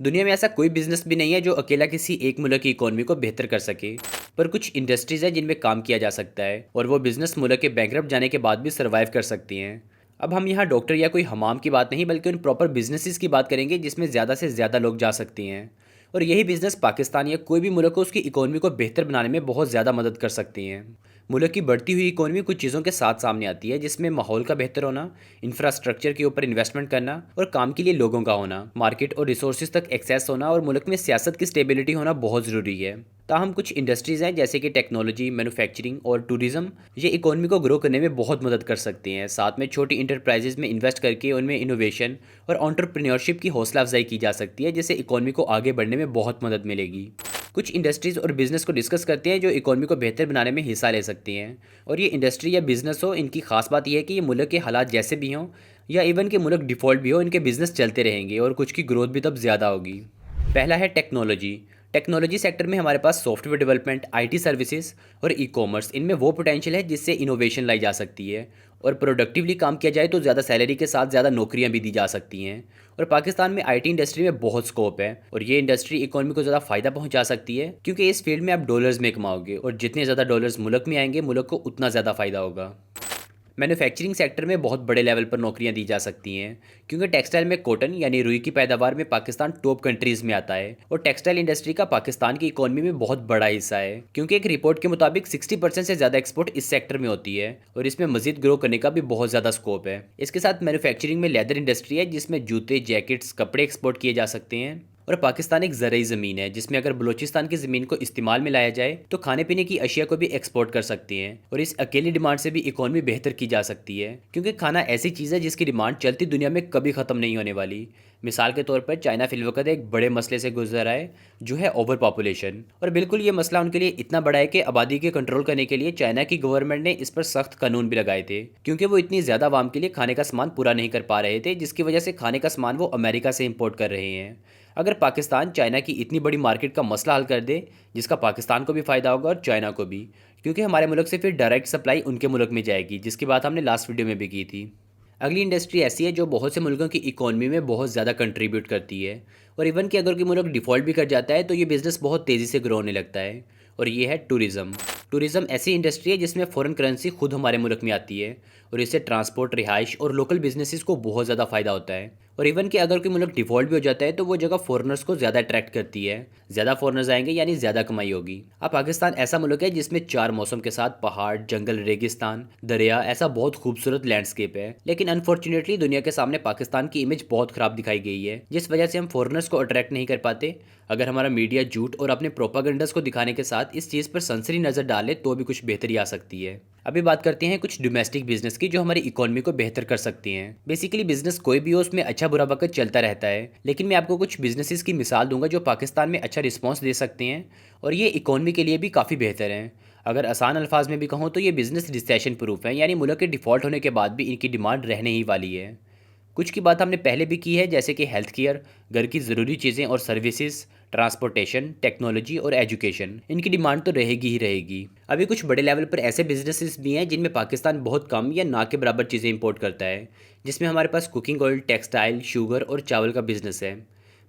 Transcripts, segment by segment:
दुनिया में ऐसा कोई बिजनेस भी नहीं है जो अकेला किसी एक मुल्क की इकोनॉमी को बेहतर कर सके। पर कुछ इंडस्ट्रीज हैं जिनमें काम किया जा सकता है और वो बिजनेस मुल्क के बैंकरप्ट जाने के बाद भी सर्वाइव कर सकती हैं। अब हम यहाँ डॉक्टर या कोई हमाम की बात नहीं बल्कि उन प्रॉपर बिजनेसेस की बात करेंगे जिसमें ज़्यादा से ज़्यादा लोग जा सकती हैं। और यही बिजनेस पाकिस्तान या कोई भी मुल्क को उसकी इकोनॉमी को बेहतर बनाने में बहुत ज़्यादा मदद कर सकती हैं। मुल्क की बढ़ती हुई इकोनॉमी कुछ चीज़ों के साथ सामने आती है जिसमें माहौल का बेहतर होना, इंफ्रास्ट्रक्चर के ऊपर इन्वेस्टमेंट करना और काम के लिए लोगों का होना, मार्केट और रिसोर्सेज तक एक्सेस होना और मुल्क में सियासत की स्टेबिलिटी होना बहुत ज़रूरी है। ताहम कुछ इंडस्ट्रीज़ हैं जैसे कि टेक्नोलॉजी, मैन्युफैक्चरिंग और टूरिज्म, ये इकोनॉमी को ग्रो करने में बहुत मदद कर सकती हैं। साथ में छोटी इंटरप्राइजेज में इन्वेस्ट करके उनमें इनोवेशन और एंटरप्रेन्योरशिप की हौसला अफजाई की जा सकती है, जिससे इकोनॉमी को आगे बढ़ने में बहुत मदद मिलेगी। कुछ इंडस्ट्रीज़ और बिजनेस को डिस्कस करते हैं जो इकोनॉमी को बेहतर बनाने में हिस्सा ले सकती हैं। और ये इंडस्ट्री या बिजनेस हो, इनकी खास बात यह है कि ये मुल्क के हालात जैसे भी हों या इवन के मुल्क डिफ़ॉल्ट भी हो, इनके बिजनेस चलते रहेंगे और कुछ की ग्रोथ भी तब ज़्यादा होगी। पहला है टेक्नोलॉजी। टेक्नोलॉजी सेक्टर में हमारे पास सॉफ्टवेयर डेवलपमेंट, आईटी सर्विसेज और ई कॉमर्स, इनमें वो पोटेंशियल है जिससे इनोवेशन लाई जा सकती है और प्रोडक्टिवली काम किया जाए तो ज़्यादा सैलरी के साथ ज़्यादा नौकरियां भी दी जा सकती हैं। और पाकिस्तान में आईटी इंडस्ट्री में बहुत स्कोप है और ये इंडस्ट्री इकोनॉमी को ज़्यादा फ़ायदा पहुंचा सकती है, क्योंकि इस फील्ड में आप डॉलर्स में कमाओगे और जितने ज़्यादा डॉलर्स मुल्क में आएंगे मुल्क को उतना ज़्यादा फ़ायदा होगा। मैन्युफैक्चरिंग सेक्टर में बहुत बड़े लेवल पर नौकरियां दी जा सकती हैं, क्योंकि टेक्सटाइल में कॉटन यानी रुई की पैदावार में पाकिस्तान टॉप कंट्रीज़ में आता है और टेक्सटाइल इंडस्ट्री का पाकिस्तान की इकोनॉमी में बहुत बड़ा हिस्सा है, क्योंकि एक रिपोर्ट के मुताबिक 60% से ज़्यादा एक्सपोर्ट इस सेक्टर में होती है और इसमें मजीद ग्रो करने का भी बहुत ज़्यादा स्कोप है। इसके साथ मैन्युफैक्चरिंग में लेदर इंडस्ट्री है जिसमें जूते, जैकेट्स, कपड़े एक्सपोर्ट किए जा सकते हैं। और पाकिस्तान एक ज़रई ज़मीन है जिसमें अगर बलूचिस्तान की ज़मीन को इस्तेमाल में लाया जाए तो खाने पीने की अशिया को भी एक्सपोर्ट कर सकती हैं और इस अकेली डिमांड से भी इकोनॉमी बेहतर की जा सकती है, क्योंकि खाना ऐसी चीज़ है जिसकी डिमांड चलती दुनिया में कभी ख़त्म नहीं होने वाली। मिसाल के तौर पर चाइना फिलवकत एक बड़े मसले से गुजर रहा है जो है ओवर पॉपुलेशन, और बिल्कुल ये मसला उनके लिए इतना बड़ा है कि आबादी के कंट्रोल करने के लिए चाइना की गवर्नमेंट ने इस पर सख्त कानून भी लगाए थे, क्योंकि वो इतनी ज़्यादा आवाम के लिए खाने का सामान पूरा नहीं कर पा रहे थे, जिसकी वजह से खाने का सामान वो अमेरिका से इम्पोर्ट कर रहे हैं। अगर पाकिस्तान चाइना की इतनी बड़ी मार्केट का मसला हल कर दे, जिसका पाकिस्तान को भी फ़ायदा होगा और चाइना को भी, क्योंकि हमारे मुल्क से फिर डायरेक्ट सप्लाई उनके मुल्क में जाएगी, जिसकी बात हमने लास्ट वीडियो में भी की थी। अगली इंडस्ट्री ऐसी है जो बहुत से मुल्कों की इकोनॉमी में बहुत ज़्यादा कंट्रीब्यूट करती है और इवन कि अगर कोई मुल्क डिफ़ॉल्ट भी कर जाता है तो ये बिज़नेस बहुत तेज़ी से ग्रो होने लगता है, और ये है टूरिज़्म। टूरिज़्म ऐसी इंडस्ट्री है जिसमें फ़ॉरेन करेंसी खुद हमारे मुल्क में आती है और इससे ट्रांसपोर्ट, रिहाइश और लोकल बिजनेसेस को बहुत ज़्यादा फ़ायदा होता है। और इवन कि अगर कोई मुल्क डिफ़ॉल्ट भी हो जाता है तो वो जगह फॉरेनर्स को ज़्यादा अट्रैक्ट करती है, ज़्यादा फॉरेनर्स आएंगे यानी ज़्यादा कमाई होगी। अब पाकिस्तान ऐसा मुल्क है जिसमें 4 मौसम के साथ पहाड़, जंगल, रेगिस्तान, दरिया, ऐसा बहुत खूबसूरत लैंडस्केप है, लेकिन अनफॉर्चुनेटली दुनिया के सामने पाकिस्तान की इमेज बहुत ख़राब दिखाई गई है, जिस वजह से हम फॉरेनर्स को अट्रैक्ट नहीं कर पाते। अगर हमारा मीडिया झूठ और अपने प्रोपागेंडस को दिखाने के साथ इस चीज़ पर सनसनी नज़र डाले तो भी कुछ बेहतरी आ सकती है। अभी बात करते हैं कुछ डोमेस्टिक बिजनेस की जो हमारी इकोनॉमी को बेहतर कर सकती हैं। बेसिकली बिजनेस कोई भी हो उसमें अच्छा बुरा वक्त चलता रहता है, लेकिन मैं आपको कुछ बिजनेसेस की मिसाल दूंगा जो पाकिस्तान में अच्छा रिस्पॉन्स दे सकते हैं और ये इकोनॉमी के लिए भी काफ़ी बेहतर हैं। अगर आसान अल्फाज में भी कहूँ तो ये बिज़नेस रिसेशन प्रूफ है, यानी मुल्क के डिफ़ॉल्ट होने के बाद भी इनकी डिमांड रहने ही वाली है। कुछ की बात हमने पहले भी की है, जैसे कि हेल्थ केयर, घर की ज़रूरी चीज़ें और सर्विसेज, ट्रांसपोर्टेशन, टेक्नोलॉजी और एजुकेशन, इनकी डिमांड तो रहेगी ही रहेगी। अभी कुछ बड़े लेवल पर ऐसे बिजनेसेस भी हैं जिनमें पाकिस्तान बहुत कम या ना के बराबर चीज़ें इंपोर्ट करता है, जिसमें हमारे पास कुकिंग ऑयल, टेक्सटाइल, शुगर और चावल का बिजनेस है।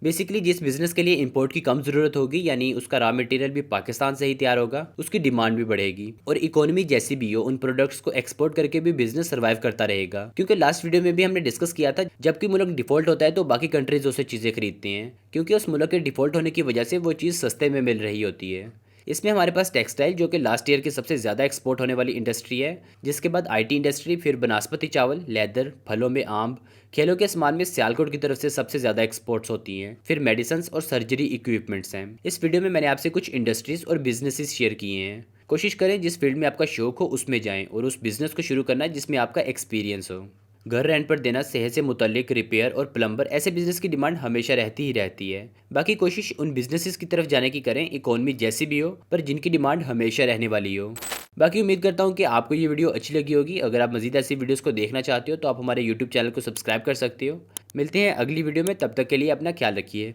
बेसिकली जिस बिज़नेस के लिए इंपोर्ट की कम ज़रूरत होगी, यानी उसका रॉ मटेरियल भी पाकिस्तान से ही तैयार होगा, उसकी डिमांड भी बढ़ेगी और इकोनॉमी जैसी भी हो उन प्रोडक्ट्स को एक्सपोर्ट करके भी बिजनेस सर्वाइव करता रहेगा। क्योंकि लास्ट वीडियो में भी हमने डिस्कस किया था, जबकि मुल्क डिफ़ॉल्ट होता है तो बाकी कंट्रीज उससे चीज़ें खरीदती हैं, क्योंकि उस मुल्क के डिफ़ॉल्ट होने की वजह से वो चीज़ सस्ते में मिल रही होती है। इसमें हमारे पास टेक्सटाइल जो कि लास्ट ईयर की सबसे ज़्यादा एक्सपोर्ट होने वाली इंडस्ट्री है, जिसके बाद आईटी इंडस्ट्री, फिर बनास्पति चावल, लेदर, फलों में आम, खेलों के सामान में सियालकोट की तरफ से सबसे ज़्यादा एक्सपोर्ट्स होती हैं, फिर मेडिसिन्स और सर्जरी इक्विपमेंट्स हैं। इस वीडियो में मैंने आपसे कुछ इंडस्ट्रीज़ और बिजनेसेस शेयर किए हैं। कोशिश करें जिस फील्ड में आपका शौक हो उसमें जाएं और उस बिज़नेस को शुरू करना जिसमें आपका एक्सपीरियंस हो। घर रेंट पर देना, सेहत से मुतल्लिक, रिपेयर और प्लम्बर, ऐसे बिजनेस की डिमांड हमेशा रहती ही रहती है। बाकी कोशिश उन बिजनेसेस की तरफ जाने की करें इकोनॉमी जैसी भी हो पर जिनकी डिमांड हमेशा रहने वाली हो। बाकी उम्मीद करता हूँ कि आपको ये वीडियो अच्छी लगी होगी। अगर आप मज़ीद ऐसी वीडियोस को देखना चाहते हो तो आप हमारे यूट्यूब चैनल को सब्सक्राइब कर सकते हो। मिलते हैं अगली वीडियो में, तब तक के लिए अपना ख्याल रखिए।